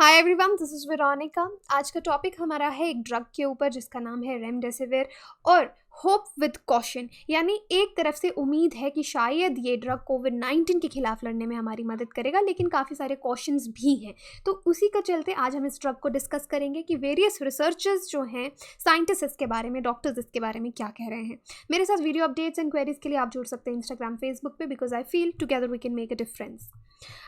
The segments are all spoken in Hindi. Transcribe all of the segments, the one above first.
Hi everyone, this is Veronica. आज का टॉपिक हमारा है एक ड्रग के ऊपर जिसका नाम है रेमडेसिविर और होप विद कॉशन। यानी एक तरफ से उम्मीद है कि शायद ये ड्रग कोविड-19 के खिलाफ लड़ने में हमारी मदद करेगा, लेकिन काफ़ी सारे कॉशंस भी हैं। तो उसी का चलते आज हम इस ड्रग को डिस्कस करेंगे कि वेरियस रिसर्चर्स जो हैं, साइंटिस्ट इसके बारे में, डॉक्टर्स इसके बारे में क्या कह रहे हैं। मेरे साथ वीडियो अपडेट्स एंड क्वेरीज के लिए आप जुड़ सकते हैं इंस्टाग्राम, फेसबुक पे, because I feel together we can make a difference.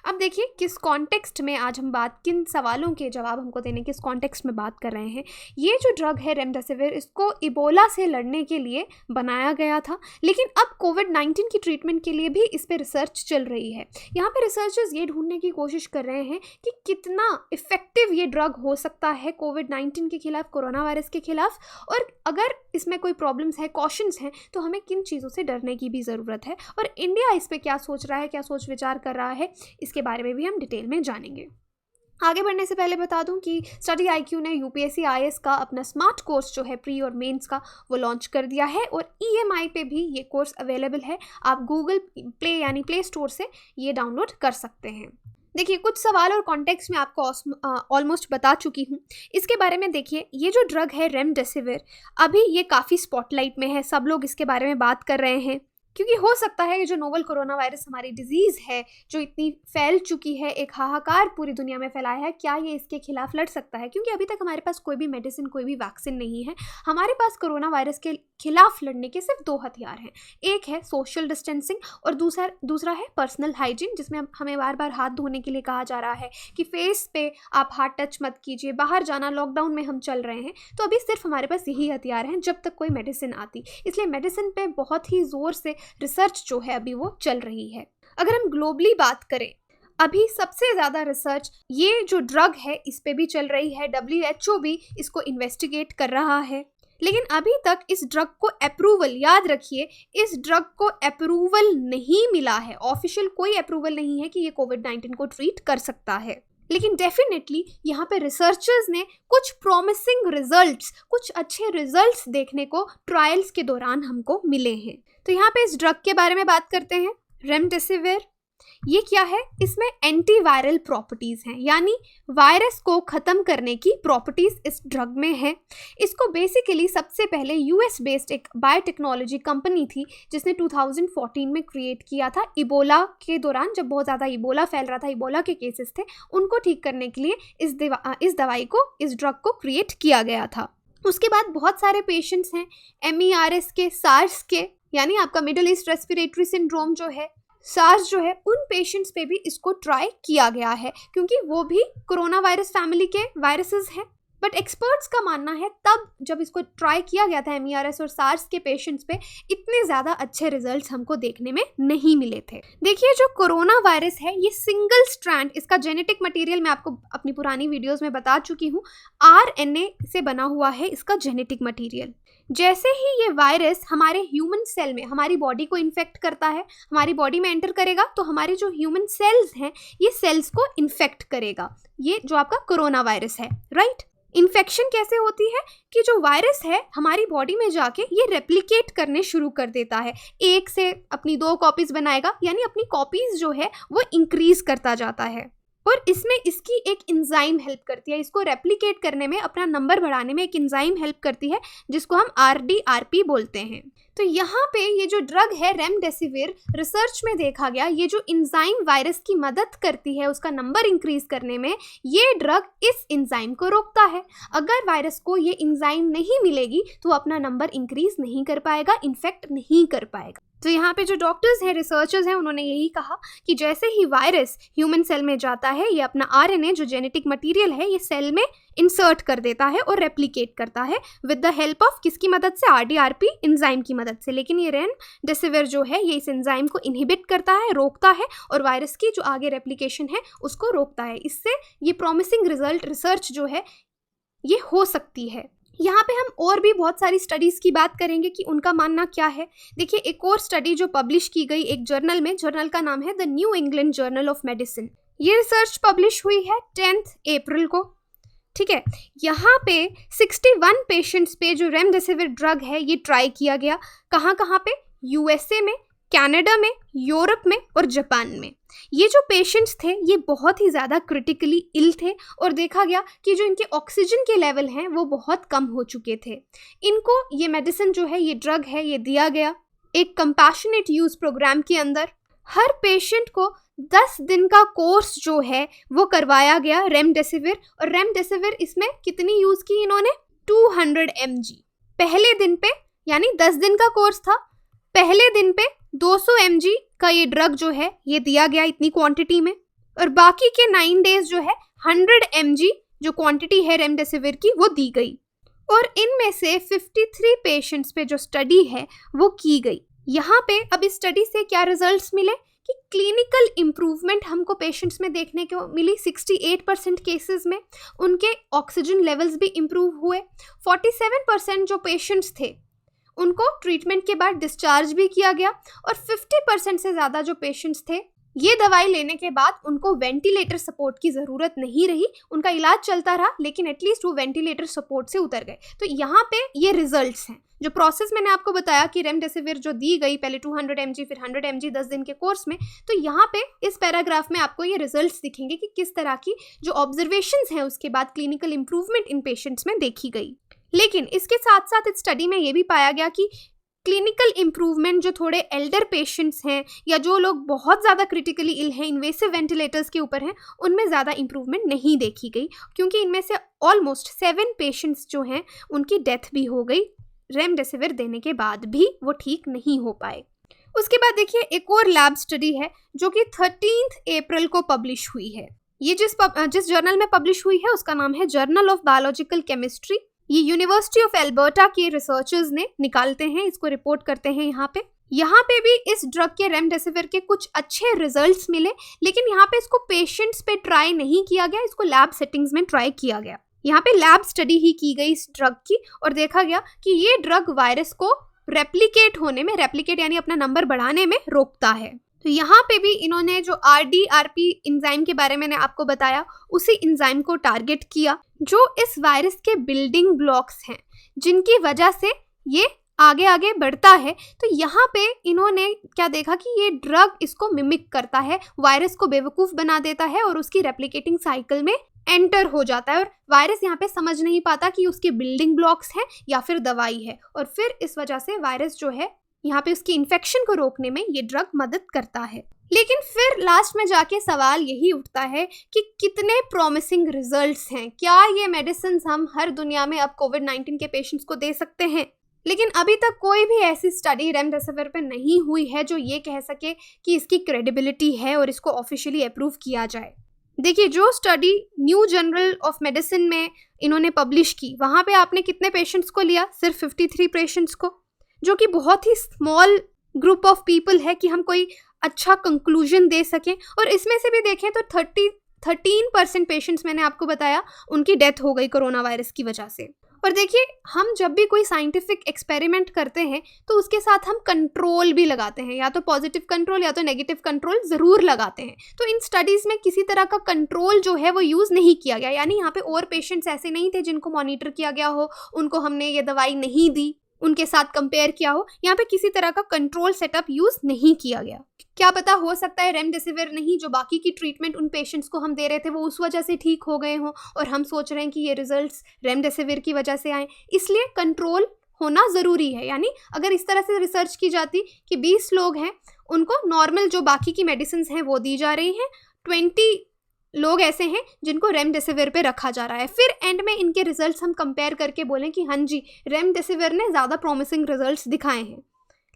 अब देखिए किस कॉन्टेक्स्ट में आज हम किन सवालों के जवाब हमको देने किस कॉन्टेक्स्ट में बात कर रहे हैं। ये जो ड्रग है रेमडेसिविर, इसको इबोला से लड़ने के लिए बनाया गया था, लेकिन अब कोविड-19 की ट्रीटमेंट के लिए भी इस पर रिसर्च चल रही है। यहाँ पे रिसर्चर्स ये ढूंढने की कोशिश कर रहे हैं कि कितना इफेक्टिव ये ड्रग हो सकता है कोविड-19 के खिलाफ, कोरोना वायरस के खिलाफ, और अगर इसमें कोई प्रॉब्लम्स है, कॉशंस हैं, तो हमें किन चीज़ों से डरने की भी ज़रूरत है, और इंडिया इस पर क्या सोच रहा है, क्या सोच विचार कर रहा है, इसके बारे में भी हम डिटेल में जानेंगे। आगे बढ़ने से पहले बता दूं कि स्टडी IQ ने UPSC IAS का अपना स्मार्ट कोर्स जो है प्री और मेंस का, वो लॉन्च कर दिया है और EMI पे भी ये कोर्स अवेलेबल है। आप गूगल प्ले यानी प्ले स्टोर से ये डाउनलोड कर सकते हैं। देखिए, कुछ सवाल और कॉन्टेक्स्ट में आपको ऑलमोस्ट बता चुकी हूँ। इसके बारे में देखिए, ये जो ड्रग है रेमडेसिविर, अभी ये काफ़ी स्पॉटलाइट में है, सब लोग इसके बारे में बात कर रहे हैं, क्योंकि हो सकता है कि जो नोवल कोरोना वायरस हमारी डिजीज़ है, जो इतनी फैल चुकी है, एक हाहाकार पूरी दुनिया में फैलाया है, क्या ये इसके खिलाफ लड़ सकता है। क्योंकि अभी तक हमारे पास कोई भी मेडिसिन, कोई भी वैक्सीन नहीं है। हमारे पास कोरोना वायरस के खिलाफ लड़ने के सिर्फ 2 हथियार हैं। एक है सोशल डिस्टेंसिंग और दूसरा है पर्सनल हाइजीन, जिसमें हमें बार बार हाथ धोने के लिए कहा जा रहा है कि फेस पे आप हाथ टच मत कीजिए, बाहर जाना, लॉकडाउन में हम चल रहे हैं। तो अभी सिर्फ हमारे पास यही हथियार हैं जब तक कोई मेडिसिन आती। इसलिए मेडिसिन पे बहुत ही ज़ोर से रिसर्च जो है अभी वो चल रही है। अगर हम ग्लोबली बात करें, अभी सबसे ज़्यादा रिसर्च ये जो ड्रग है इस पे भी चल रही है। WHO भी इसको इन्वेस्टिगेट कर रहा है, लेकिन अभी तक इस ड्रग को अप्रूवल, याद रखिए, इस ड्रग को अप्रूवल नहीं मिला है। ऑफिशियल कोई अप्रूवल नहीं है कि ये कोविड-19 को ट्रीट कर सकता है। लेकिन डेफिनेटली यहाँ पे रिसर्चर्स ने कुछ प्रॉमिसिंग रिजल्ट्स, कुछ अच्छे रिजल्ट्स देखने को ट्रायल्स के दौरान हमको मिले हैं। तो यहाँ पे इस ड्रग के बारे में बात करते हैं। रेमडेसिविर ये क्या है? इसमें एंटीवायरल प्रॉपर्टीज़ हैं, यानी वायरस को ख़त्म करने की प्रॉपर्टीज़ इस ड्रग में है। इसको बेसिकली सबसे पहले US बेस्ड एक बायोटेक्नोलॉजी कंपनी थी जिसने 2014 में क्रिएट किया था। इबोला के दौरान जब बहुत ज़्यादा इबोला फैल रहा था, इबोला के केसेस थे, उनको ठीक करने के लिए इस दवाई को, इस ड्रग को क्रिएट किया गया था। उसके बाद बहुत सारे पेशेंट्स हैं MERS के, सार्स के, यानी आपका मिडिल ईस्ट रेस्पिरेटरी सिंड्रोम जो है, सार्स जो है, उन पेशेंट्स पे भी इसको ट्राई किया गया है, क्योंकि वो भी कोरोना वायरस फैमिली के वायरसेस हैं। बट एक्सपर्ट्स का मानना है तब जब इसको ट्राई किया गया था MERS और सार्स के पेशेंट्स पे, इतने ज़्यादा अच्छे रिजल्ट्स हमको देखने में नहीं मिले थे। देखिए, जो कोरोना वायरस है ये सिंगल स्ट्रैंड, इसका जेनेटिक मटेरियल मैं आपको अपनी पुरानी वीडियोज़ में बता चुकी हूँ, RNA से बना हुआ है इसका जेनेटिक मटेरियल। जैसे ही ये वायरस हमारे ह्यूमन सेल में, हमारी बॉडी को इन्फेक्ट करता है, हमारी बॉडी में एंटर करेगा, तो हमारे जो ह्यूमन सेल्स हैं ये सेल्स को इन्फेक्ट करेगा। ये जो आपका कोरोना वायरस है, राइट? इन्फेक्शन कैसे होती है कि जो वायरस है हमारी बॉडी में जाके ये रेप्लिकेट करने शुरू कर देता है। 1 से अपनी 2 कॉपीज़ बनाएगा, यानी अपनी कॉपीज़ जो है वो इंक्रीज करता जाता है, और इसमें इसकी एक एंजाइम हेल्प करती है। इसको रेप्लिकेट करने में, अपना नंबर बढ़ाने में एक एंजाइम हेल्प करती है जिसको हम RDRP बोलते हैं। तो यहाँ पे ये जो ड्रग है रेमडेसिविर, रिसर्च में देखा गया ये जो एंजाइम वायरस की मदद करती है उसका नंबर इंक्रीज करने में, ये ड्रग इस एंजाइम को रोकता है। अगर वायरस को ये एंजाइम नहीं मिलेगी तो अपना नंबर इंक्रीज नहीं कर पाएगा, इन्फेक्ट नहीं कर पाएगा। तो यहाँ पे जो डॉक्टर्स हैं, रिसर्चर्स हैं, उन्होंने यही कहा कि जैसे ही वायरस ह्यूमन सेल में जाता है, ये अपना RNA जो जेनेटिक मटेरियल है ये सेल में इंसर्ट कर देता है और रेप्लिकेट करता है विद द हेल्प ऑफ किसकी मदद से? RDRP एंजाइम की मदद से। लेकिन ये रेमडेसिविर जो है ये इस एंजाइम को इनहिबिट करता है, रोकता है, और वायरस की जो आगे रेप्लिकेशन है उसको रोकता है। इससे ये प्रॉमिसिंग रिसर्च जो है ये हो सकती है। यहाँ पे हम और भी बहुत सारी स्टडीज़ की बात करेंगे कि उनका मानना क्या है। देखिए, एक और स्टडी जो पब्लिश की गई एक जर्नल में, जर्नल का नाम है the new England journal of medicine. ये रिसर्च पब्लिश हुई है 10 अप्रैल को, ठीक है। यहाँ पे 61 पेशेंट्स पे जो रेमडेसिविर ड्रग है ये ट्राई किया गया। कहाँ पे? USA में, कनाडा में, यूरोप में और जापान में। ये जो पेशेंट्स थे ये बहुत ही ज़्यादा क्रिटिकली इल थे और देखा गया कि जो इनके ऑक्सीजन के लेवल हैं वो बहुत कम हो चुके थे। इनको ये मेडिसिन जो है, ये ड्रग है, ये दिया गया एक कंपैशनेट यूज़ प्रोग्राम के अंदर। हर पेशेंट को 10 दिन का कोर्स जो है वो करवाया गया रेमडेसिविर। और रेमडेसिविर इसमें कितनी यूज़ की इन्होंने? 200 mg पहले दिन पे, यानी 10 दिन का कोर्स था, पहले दिन पे 200 mg का ये ड्रग जो है ये दिया गया इतनी क्वांटिटी में, और बाकी के 9 डेज जो है 100 mg जो क्वांटिटी है रेमडेसिविर की वो दी गई। और इनमें से 53 पेशेंट्स पे जो स्टडी है वो की गई। यहाँ पे अब इस स्टडी से क्या रिजल्ट्स मिले कि क्लिनिकल इम्प्रूवमेंट हमको पेशेंट्स में देखने को मिली। 68% केसेस में उनके ऑक्सीजन लेवल्स भी इम्प्रूव हुए। 47% जो पेशेंट्स थे उनको ट्रीटमेंट के बाद डिस्चार्ज भी किया गया, और 50% से ज़्यादा जो पेशेंट्स थे ये दवाई लेने के बाद उनको वेंटिलेटर सपोर्ट की ज़रूरत नहीं रही। उनका इलाज चलता रहा लेकिन एटलीस्ट वो वेंटिलेटर सपोर्ट से उतर गए। तो यहाँ पे ये रिजल्ट्स हैं। जो प्रोसेस मैंने आपको बताया कि रेमडेसिविर जो दी गई पहले 200 mg फिर 100 mg 10 दिन के कोर्स में, तो यहाँ पे इस पैराग्राफ में आपको ये रिजल्ट्स दिखेंगे कि किस तरह की जो ऑब्जर्वेशंस हैं उसके बाद क्लिनिकल इंप्रूवमेंट इन पेशेंट्स में देखी गई। लेकिन इसके साथ साथ इस स्टडी में ये भी पाया गया कि क्लिनिकल इम्प्रूवमेंट जो थोड़े एल्डर पेशेंट्स हैं या जो लोग बहुत ज़्यादा क्रिटिकली इल हैं, इन्वेसिव वेंटिलेटर्स के ऊपर हैं, उनमें ज़्यादा इम्प्रूवमेंट नहीं देखी गई, क्योंकि इनमें से ऑलमोस्ट 7 पेशेंट्स जो हैं उनकी डेथ भी हो गई रेमडेसिविर देने के बाद भी वो ठीक नहीं हो पाए। उसके बाद देखिए एक और लैब स्टडी है जो कि 13 अप्रैल को पब्लिश हुई है। ये जिस जर्नल में पब्लिश हुई है उसका नाम है जर्नल ऑफ बायोलॉजिकल केमिस्ट्री। ये यूनिवर्सिटी ऑफ एल्बर्टा के रिसर्चर्स ने निकालते हैं, इसको रिपोर्ट करते हैं। यहाँ पे भी इस ड्रग के रेमडेसिविर के कुछ अच्छे रिजल्ट्स मिले, लेकिन यहाँ पे इसको पेशेंट्स पे ट्राई नहीं किया गया, इसको लैब सेटिंग्स में ट्राई किया गया। यहाँ पे लैब स्टडी ही की गई इस ड्रग की और देखा गया कि ये ड्रग वायरस को रेप्लिकेट होने में, रेप्लिकेट यानी अपना नंबर बढ़ाने में रोकता है। तो यहाँ पे भी इन्होंने जो RDRP इंजाइम के बारे में मैंने आपको बताया, उसी इंजाइम को टारगेट किया जो इस वायरस के बिल्डिंग ब्लॉक्स हैं जिनकी वजह से ये आगे आगे बढ़ता है। तो यहाँ पे इन्होंने क्या देखा कि ये ड्रग इसको मिमिक करता है, वायरस को बेवकूफ़ बना देता है और उसकी रेप्लिकेटिंग साइकिल में एंटर हो जाता है, और वायरस यहाँ पे समझ नहीं पाता कि उसके बिल्डिंग ब्लॉक्स हैं या फिर दवाई है, और फिर इस वजह से वायरस जो है यहाँ पे उसकी इन्फेक्शन को रोकने में ये ड्रग मदद करता है। लेकिन फिर लास्ट में जाके सवाल यही उठता है कि कितने प्रॉमिसिंग रिजल्ट्स हैं, क्या ये मेडिसिन हम हर दुनिया में अब कोविड-19 के पेशेंट्स को दे सकते हैं? लेकिन अभी तक कोई भी ऐसी स्टडी रेमडेसिविर पे नहीं हुई है जो ये कह सके कि इसकी क्रेडिबिलिटी है और इसको ऑफिशियली अप्रूव किया जाए। देखिए जो study new journal of medicine में इन्होंने पब्लिश की, वहाँ पे आपने कितने पेशेंट्स को लिया? सिर्फ 53 पेशेंट्स को, जो कि बहुत ही स्मॉल ग्रुप ऑफ पीपल है कि हम कोई अच्छा कंक्लूजन दे सकें। और इसमें से भी देखें तो 13% पेशेंट्स मैंने आपको बताया उनकी डेथ हो गई कोरोना वायरस की वजह से। और देखिए हम जब भी कोई साइंटिफिक एक्सपेरिमेंट करते हैं तो उसके साथ हम कंट्रोल भी लगाते हैं, या तो पॉजिटिव कंट्रोल या तो नेगेटिव कंट्रोल ज़रूर लगाते हैं। तो इन स्टडीज़ में किसी तरह का कंट्रोल जो है वो यूज़ नहीं किया गया, यानी यहाँ पे और पेशेंट्स ऐसे नहीं थे जिनको मॉनिटर किया गया हो, उनको हमने ये दवाई नहीं दी, उनके साथ कंपेयर किया हो। यहाँ पे किसी तरह का कंट्रोल सेटअप यूज़ नहीं किया गया। क्या पता, हो सकता है रेमडेसिविर नहीं, जो बाकी की ट्रीटमेंट उन पेशेंट्स को हम दे रहे थे वो उस वजह से ठीक हो गए हों और हम सोच रहे हैं कि ये रिजल्ट्स रेमडेसिविर की वजह से आए। इसलिए कंट्रोल होना ज़रूरी है। यानी अगर इस तरह से रिसर्च की जाती कि 20 लोग हैं उनको नॉर्मल जो बाकी की मेडिसिन हैं वो दी जा रही हैं, 20 लोग ऐसे हैं जिनको रेमडेसिविर पे रखा जा रहा है, फिर एंड में इनके रिजल्ट्स हम कंपेयर करके बोलें कि हाँ जी रेमडेसिविर ने ज़्यादा प्रॉमिसिंग रिजल्ट्स दिखाए हैं।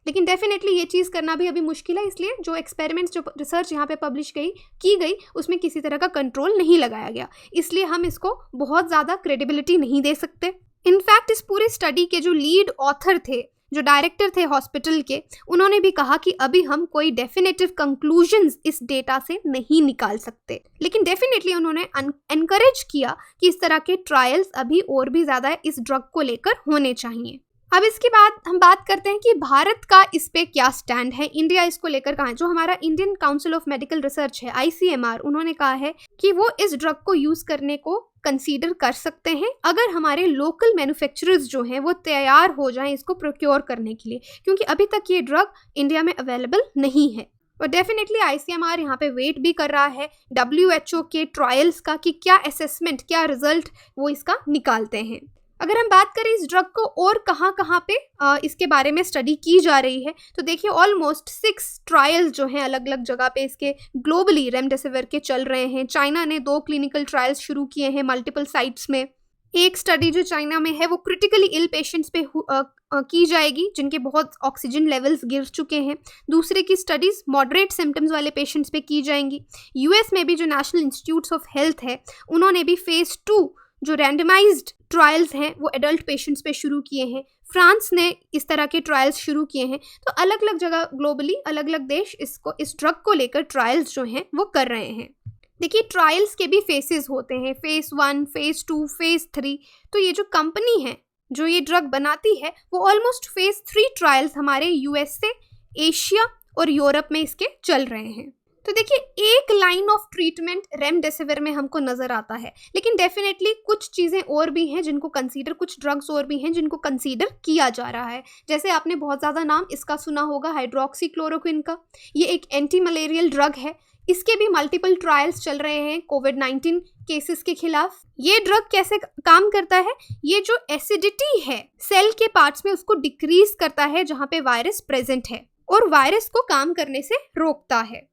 लेकिन डेफिनेटली ये चीज़ करना भी अभी मुश्किल है, इसलिए जो एक्सपेरिमेंट्स, जो रिसर्च यहाँ पे पब्लिश की गई उसमें किसी तरह का कंट्रोल नहीं लगाया गया, इसलिए हम इसको बहुत ज़्यादा क्रेडिबिलिटी नहीं दे सकते। इनफैक्ट इस पूरे स्टडी के जो लीड ऑथर थे, जो डायरेक्टर थे हॉस्पिटल के, उन्होंने भी कहा कि अभी हम कोई डेफिनेटिव कंक्लूजन्स इस डेटा से नहीं निकाल सकते, लेकिन डेफिनेटली उन्होंने एनकरेज किया कि इस तरह के ट्रायल्स अभी और भी ज़्यादा इस ड्रग को लेकर होने चाहिए। अब इसके बाद हम बात करते हैं कि भारत का इस पे क्या स्टैंड है, इंडिया इसको लेकर कहाँ है। जो हमारा Indian council of medical research है, ICMR, उन्होंने कहा है कि वो इस ड्रग को यूज करने को कंसीडर कर सकते हैं अगर हमारे लोकल मैन्युफैक्चरर्स जो हैं वो तैयार हो जाएं इसको प्रोक्योर करने के लिए, क्योंकि अभी तक ये ड्रग इंडिया में अवेलेबल नहीं है। और डेफिनेटली ICMR यहाँ पे वेट भी कर रहा है WHO के ट्रायल्स का कि क्या असेसमेंट, क्या रिजल्ट वो इसका निकालते हैं। अगर हम बात करें इस ड्रग को और कहाँ पे इसके बारे में स्टडी की जा रही है, तो देखिए ऑलमोस्ट 6 ट्रायल्स जो हैं अलग अलग जगह पे इसके ग्लोबली रेमडेसिविर के चल रहे हैं। चाइना ने 2 क्लिनिकल ट्रायल्स शुरू किए हैं मल्टीपल साइट्स में। एक स्टडी जो चाइना में है वो क्रिटिकली इल पेशेंट्स पे की जाएगी जिनके बहुत ऑक्सीजन लेवल्स गिर चुके हैं। दूसरे की स्टडीज मॉडरेट सिम्टम्स वाले पेशेंट्स पे की जाएंगी। US में भी जो नेशनल इंस्टीट्यूट्स ऑफ हेल्थ है उन्होंने भी फेज 2 जो रैंडमाइज्ड ट्रायल्स हैं वो एडल्ट पेशेंट्स पे शुरू किए हैं। फ्रांस ने इस तरह के ट्रायल्स शुरू किए हैं। तो अलग अलग जगह ग्लोबली अलग अलग देश इस ड्रग को लेकर ट्रायल्स जो हैं वो कर रहे हैं। देखिए ट्रायल्स के भी फेसेस होते हैं, फेज 1, फेज 2, फेज 3। तो ये जो कंपनी है जो ये ड्रग बनाती है वो ऑलमोस्ट फेज 3 ट्रायल्स हमारे USA, एशिया और यूरोप में इसके चल रहे हैं। तो देखिए एक लाइन ऑफ ट्रीटमेंट रेमडेसिविर में हमको नजर आता है, लेकिन डेफिनेटली कुछ चीज़ें और भी हैं जिनको कंसीडर, कुछ ड्रग्स और भी हैं जिनको कंसीडर किया जा रहा है। जैसे आपने बहुत ज़्यादा नाम इसका सुना होगा हाइड्रोक्सीक्लोरोक्विन का। ये एक एंटी मलेरियल ड्रग है। इसके भी मल्टीपल ट्रायल्स चल रहे हैं कोविड-19 केसेस के खिलाफ। ये ड्रग कैसे काम करता है, ये जो एसिडिटी है सेल के पार्ट्स में उसको डिक्रीज करता है जहाँ पे वायरस प्रेजेंट है और वायरस को काम करने से रोकता है।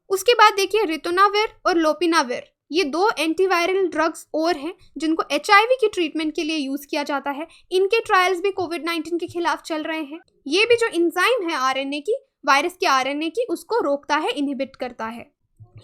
उसके बाद देखिए रितोनाविर और लोपिनाविर, ये 2 एंटीवायरल ड्रग्स और हैं जिनको HIV की ट्रीटमेंट के लिए यूज किया जाता है। इनके ट्रायल्स भी कोविड-19 के खिलाफ चल रहे हैं। ये भी जो इंजाइम है RNA की, वायरस के RNA की, उसको रोकता है, इनहिबिट करता है।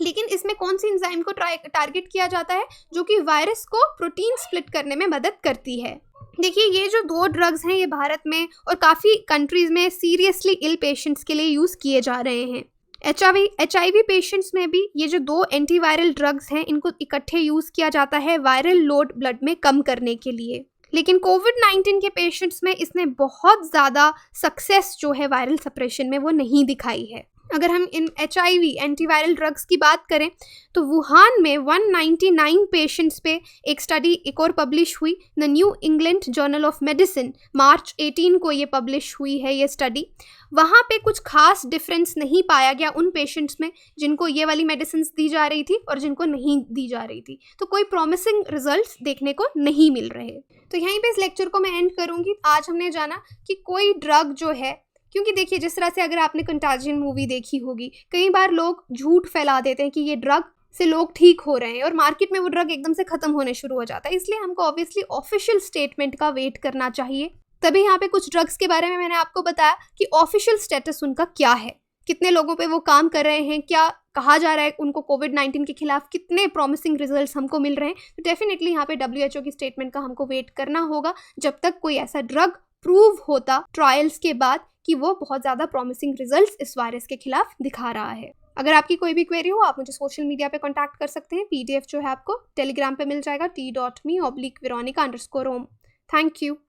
लेकिन इसमें कौन सी इंजाइम को टारगेट किया जाता है, जो कि वायरस को प्रोटीन स्प्लिट करने में मदद करती है। देखिए ये जो 2 ड्रग्स हैं ये भारत में और काफ़ी कंट्रीज में सीरियसली इल पेशेंट्स के लिए यूज़ किए जा रहे हैं। HIV पेशेंट्स में भी ये जो 2 एंटीवायरल ड्रग्स हैं इनको इकट्ठे यूज़ किया जाता है वायरल लोड ब्लड में कम करने के लिए। लेकिन कोविड-19 के पेशेंट्स में इसने बहुत ज़्यादा सक्सेस जो है वायरल सप्रेशन में वो नहीं दिखाई है। अगर हम इन HIV एंटीवायरल ड्रग्स की बात करें तो वुहान में 199 पेशेंट्स पे एक स्टडी एक और पब्लिश हुई, the new England journal of medicine, March 18 को ये पब्लिश हुई है ये स्टडी। वहाँ पे कुछ खास डिफरेंस नहीं पाया गया उन पेशेंट्स में जिनको ये वाली मेडिसिन दी जा रही थी और जिनको नहीं दी जा रही थी। तो कोई प्रॉमिसिंग रिजल्ट्स देखने को नहीं मिल रहे। तो यहीं पे इस लेक्चर को मैं एंड करूँगी। आज हमने जाना कि कोई ड्रग जो है, क्योंकि देखिए जिस तरह से अगर आपने कंटाजियन मूवी देखी होगी, कई बार लोग झूठ फैला देते हैं कि ये ड्रग से लोग ठीक हो रहे हैं और मार्केट में वो ड्रग एकदम से खत्म होने शुरू हो जाता है। इसलिए हमको ऑब्वियसली ऑफिशियल स्टेटमेंट का वेट करना चाहिए। तभी यहाँ पे कुछ ड्रग्स के बारे में मैंने आपको बताया कि ऑफिशियल स्टेटस उनका क्या है, कितने लोगों पे वो काम कर रहे हैं, क्या कहा जा रहा है उनको कोविड-19 के खिलाफ, कितने प्रॉमिसिंग रिजल्ट्स हमको मिल रहे हैं। तो डेफिनेटली यहाँ पे WHO की स्टेटमेंट का हमको वेट करना होगा जब तक कोई ऐसा ड्रग प्रूव होता ट्रायल्स के बाद कि वो बहुत ज़्यादा प्रॉमिसिंग रिजल्ट्स इस वायरस के खिलाफ दिखा रहा है। अगर आपकी कोई भी क्वेरी हो आप मुझे सोशल मीडिया पे कांटेक्ट कर सकते हैं। PDF जो है आपको टेलीग्राम पे मिल जाएगा, t.me/Veronica_Om। Thank you.